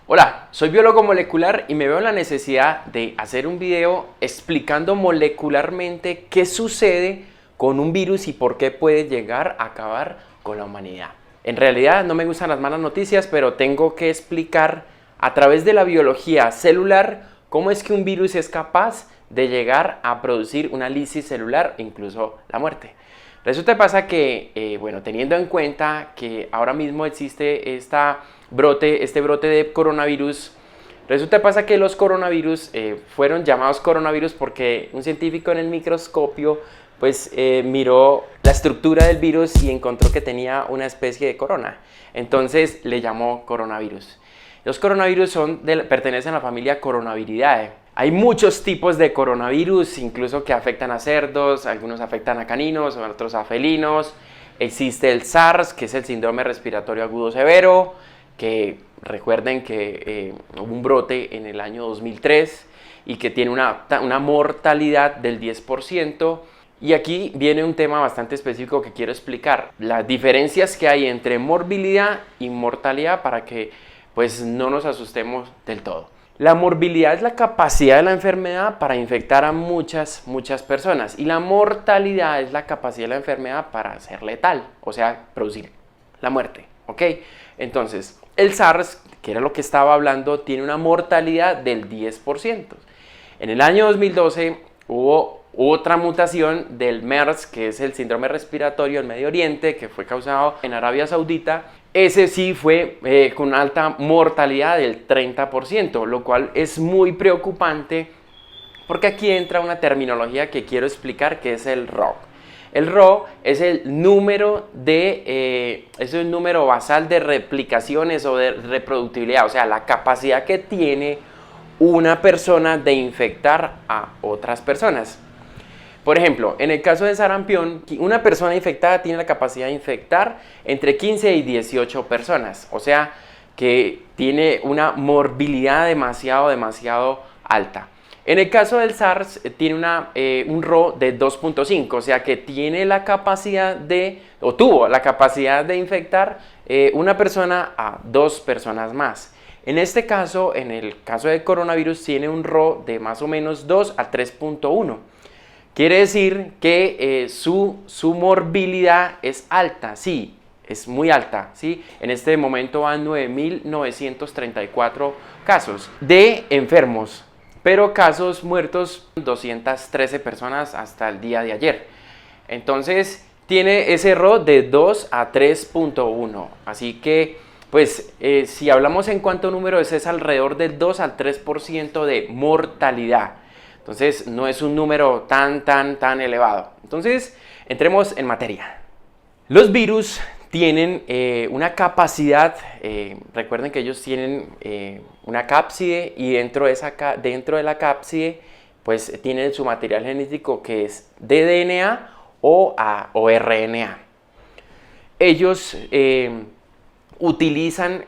Hola, soy biólogo molecular y me veo en la necesidad de hacer un video explicando molecularmente qué sucede con un virus y por qué puede llegar a acabar con la humanidad. En realidad no me gustan las malas noticias, pero tengo que explicar a través de la biología celular cómo es que un virus es capaz de llegar a producir una lisis celular e incluso la muerte. Resulta pasa que, teniendo en cuenta que ahora mismo existe este brote de coronavirus, resulta pasa que los coronavirus fueron llamados coronavirus porque un científico en el microscopio miró la estructura del virus y encontró que tenía una especie de corona. Entonces le llamó coronavirus. Los coronavirus pertenecen a la familia Coronaviridae. Hay muchos tipos de coronavirus, incluso que afectan a cerdos, algunos afectan a caninos, otros a felinos. Existe el SARS, que es el síndrome respiratorio agudo severo, que recuerden que hubo un brote en el año 2003 y que tiene una mortalidad del 10%. Y aquí viene un tema bastante específico que quiero explicar. Las diferencias que hay entre morbilidad y mortalidad para que no nos asustemos del todo. La morbilidad es la capacidad de la enfermedad para infectar a muchas personas y la mortalidad es la capacidad de la enfermedad para ser letal, o sea, producir la muerte, ¿ok? Entonces, el SARS, que era lo que estaba hablando, tiene una mortalidad del 10%. En el año 2012 hubo otra mutación del MERS, que es el síndrome respiratorio del Medio Oriente, que fue causado en Arabia Saudita. Ese sí fue con alta mortalidad del 30%, lo cual es muy preocupante porque aquí entra una terminología que quiero explicar, que es el RO. El RO es el número basal de replicaciones o de reproductibilidad, o sea, la capacidad que tiene una persona de infectar a otras personas. Por ejemplo, en el caso de sarampión, una persona infectada tiene la capacidad de infectar entre 15 y 18 personas. O sea, que tiene una morbilidad demasiado alta. En el caso del SARS, tiene un RO de 2.5, o sea que tiene la capacidad tuvo la capacidad de infectar una persona a 2 personas más. En este caso, en el caso del coronavirus, tiene un RO de más o menos 2 a 3.1. Quiere decir que su morbilidad es alta, sí, es muy alta, ¿sí? En este momento van 9.934 casos de enfermos, pero casos muertos 213 personas hasta el día de ayer. Entonces tiene ese RO de 2 a 3.1, así que si hablamos en cuanto a números es alrededor del 2 al 3% de mortalidad. Entonces no es un número tan elevado. Entonces entremos en materia. Los virus tienen una capacidad, recuerden que ellos tienen una cápside y dentro de la cápside tienen su material genético que es de DNA o RNA. Ellos utilizan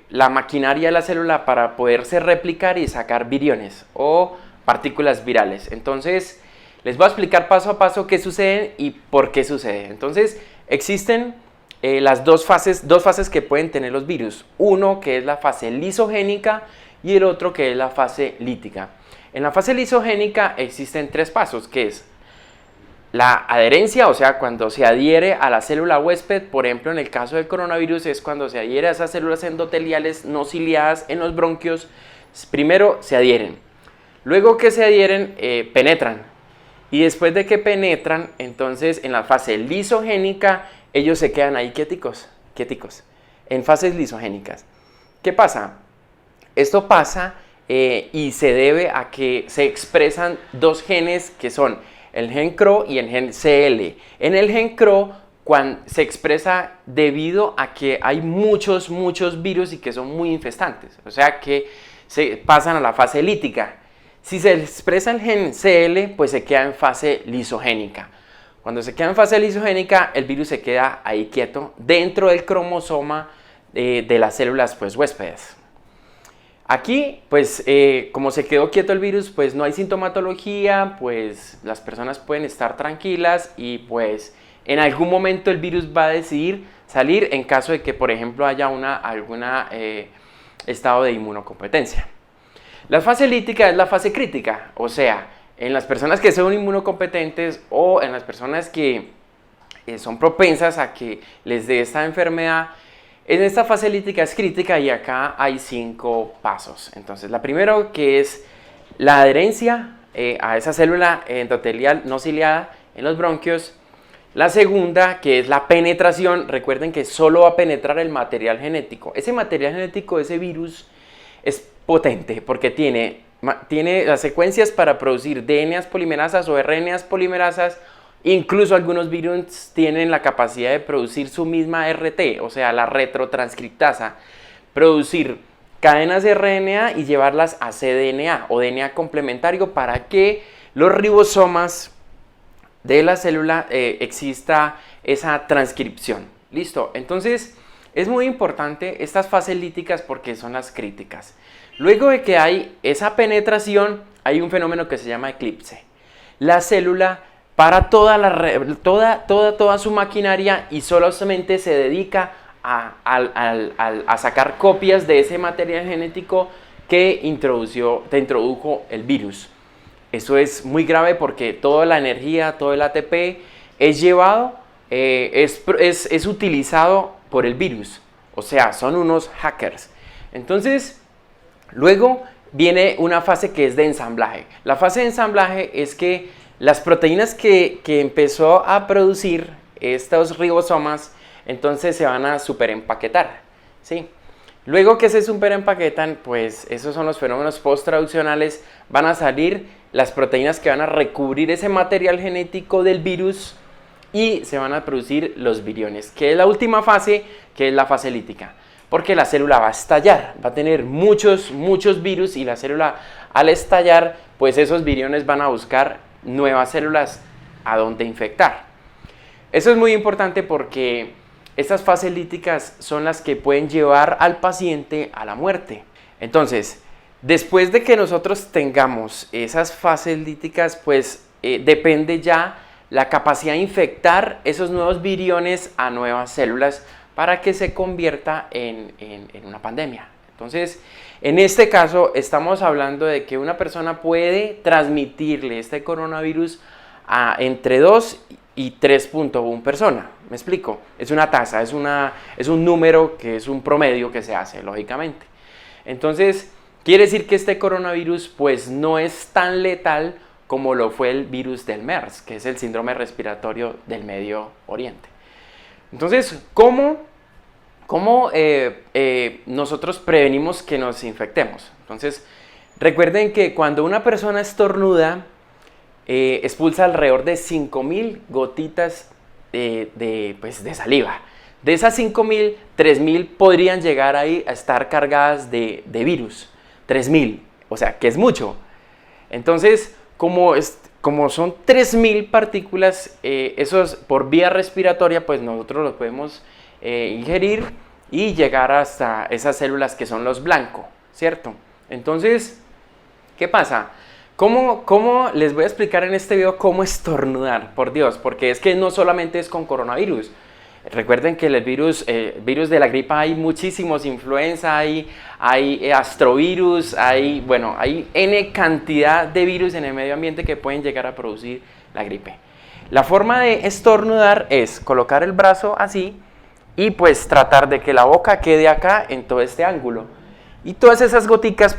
la maquinaria de la célula para poderse replicar y sacar viriones o partículas virales. Entonces les voy a explicar paso a paso qué sucede y por qué sucede. Entonces existen las dos fases que pueden tener los virus. Uno que es la fase lisogénica y el otro que es la fase lítica. En la fase lisogénica existen 3 pasos, que es la adherencia, o sea, cuando se adhiere a la célula huésped. Por ejemplo, en el caso del coronavirus es cuando se adhiere a esas células endoteliales no ciliadas en los bronquios. Primero se adhieren. Luego que se adhieren, penetran. Y después de que penetran, entonces en la fase lisogénica, ellos se quedan ahí quieticos, en fases lisogénicas. ¿Qué pasa? Esto pasa y se debe a que se expresan 2 genes que son el gen CRO y el gen CL. En el gen CRO se expresa debido a que hay muchos virus y que son muy infestantes. O sea que se pasan a la fase lítica. Si se expresa el gen CL, se queda en fase lisogénica. Cuando se queda en fase lisogénica, el virus se queda ahí quieto dentro del cromosoma de las células huéspedes. Aquí, como se quedó quieto el virus, no hay sintomatología, las personas pueden estar tranquilas y en algún momento el virus va a decidir salir en caso de que, por ejemplo, haya alguna estado de inmunocompetencia. La fase lítica es la fase crítica, o sea, en las personas que son inmunocompetentes o en las personas que son propensas a que les dé esta enfermedad, en esta fase lítica es crítica y acá hay 5 pasos. Entonces, la primera que es la adherencia a esa célula endotelial no ciliada en los bronquios. La segunda, que es la penetración. Recuerden que solo va a penetrar el material genético. Ese material genético de ese virus es potente porque tiene las secuencias para producir DNAs polimerasas o RNAs polimerasas. Incluso algunos virus tienen la capacidad de producir su misma RT, o sea, la retrotranscriptasa, producir cadenas de RNA y llevarlas a cDNA o DNA complementario para que los ribosomas de la célula exista esa transcripción. ¿Listo? Entonces, es muy importante estas fases líticas porque son las críticas. Luego de que hay esa penetración, hay un fenómeno que se llama eclipse. La célula para toda su maquinaria y solamente se dedica a sacar copias de ese material genético que te introdujo el virus. Eso es muy grave porque toda la energía, todo el ATP es llevado, es utilizado por el virus. O sea, son unos hackers. Entonces, luego viene una fase que es de ensamblaje. La fase de ensamblaje es que las proteínas que empezó a producir estos ribosomas, entonces se van a superempaquetar, ¿sí? Luego que se superempaquetan, pues esos son los fenómenos posttraduccionales, van a salir las proteínas que van a recubrir ese material genético del virus y se van a producir los viriones, que es la última fase, que es la fase lítica. Porque la célula va a estallar, va a tener muchos virus y la célula al estallar, pues esos viriones van a buscar nuevas células a donde infectar. Eso es muy importante porque estas fases líticas son las que pueden llevar al paciente a la muerte. Entonces, después de que nosotros tengamos esas fases líticas, pues depende ya la capacidad de infectar esos nuevos viriones a nuevas células para que se convierta en una pandemia. Entonces, en este caso estamos hablando de que una persona puede transmitirle este coronavirus a entre 2 y 3.1 personas. ¿Me explico? Es una tasa, es un número que es un promedio que se hace, lógicamente. Entonces, quiere decir que este coronavirus pues no es tan letal como lo fue el virus del MERS, que es el síndrome respiratorio del Medio Oriente. Entonces, ¿cómo nosotros prevenimos que nos infectemos? Entonces, recuerden que cuando una persona estornuda, expulsa alrededor de 5.000 gotitas de saliva. De esas 5.000, 3.000 podrían llegar ahí a estar cargadas de virus. 3.000, o sea, que es mucho. Entonces, como son 3.000 partículas, esos por vía respiratoria, pues nosotros los podemos ingerir y llegar hasta esas células que son los blancos, ¿cierto? Entonces, ¿qué pasa? ¿Cómo les voy a explicar en este video cómo estornudar? Por Dios, porque es que no solamente es con coronavirus. Recuerden que el virus de la gripa hay muchísimos, influenza, hay astrovirus, hay N cantidad de virus en el medio ambiente que pueden llegar a producir la gripe. La forma de estornudar es colocar el brazo así y pues tratar de que la boca quede acá en todo este ángulo. Y todas esas goticas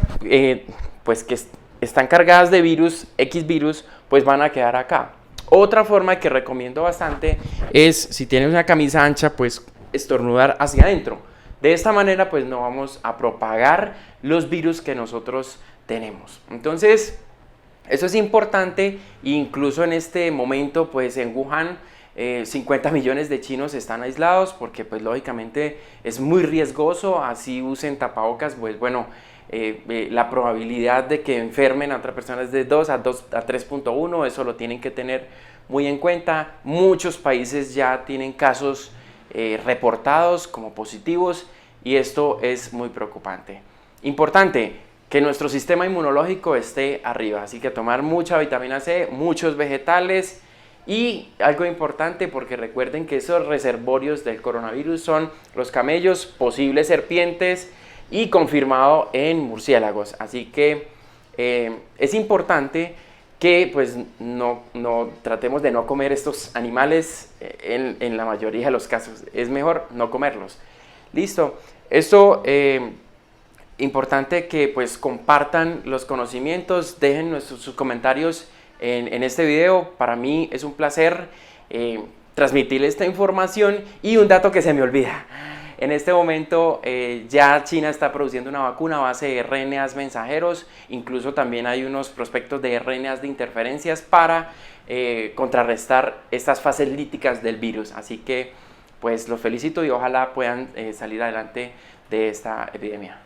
pues que están cargadas de virus, X virus, pues van a quedar acá. Otra forma que recomiendo bastante es, si tienes una camisa ancha, pues estornudar hacia adentro. De esta manera, pues no vamos a propagar los virus que nosotros tenemos. Entonces, eso es importante. Incluso en este momento, pues en Wuhan, 50 millones de chinos están aislados porque, pues lógicamente, es muy riesgoso. Así usen tapabocas, pues bueno, la probabilidad de que enfermen a otras personas es de 2 a 3.1, eso lo tienen que tener muy en cuenta. Muchos países ya tienen casos reportados como positivos y esto es muy preocupante. Importante que nuestro sistema inmunológico esté arriba, así que tomar mucha vitamina C, muchos vegetales y algo importante porque recuerden que esos reservorios del coronavirus son los camellos, posibles serpientes y confirmado en murciélagos. Así que es importante que pues no tratemos de no comer estos animales en la mayoría de los casos. Es mejor no comerlos. Listo. Esto importante que pues compartan los conocimientos, dejen sus comentarios en este video. Para mí es un placer transmitirles esta información. Y un dato que se me olvida: en este momento ya China está produciendo una vacuna a base de RNAs mensajeros. Incluso también hay unos prospectos de RNAs de interferencias para contrarrestar estas fases líticas del virus. Así que pues los felicito y ojalá puedan salir adelante de esta epidemia.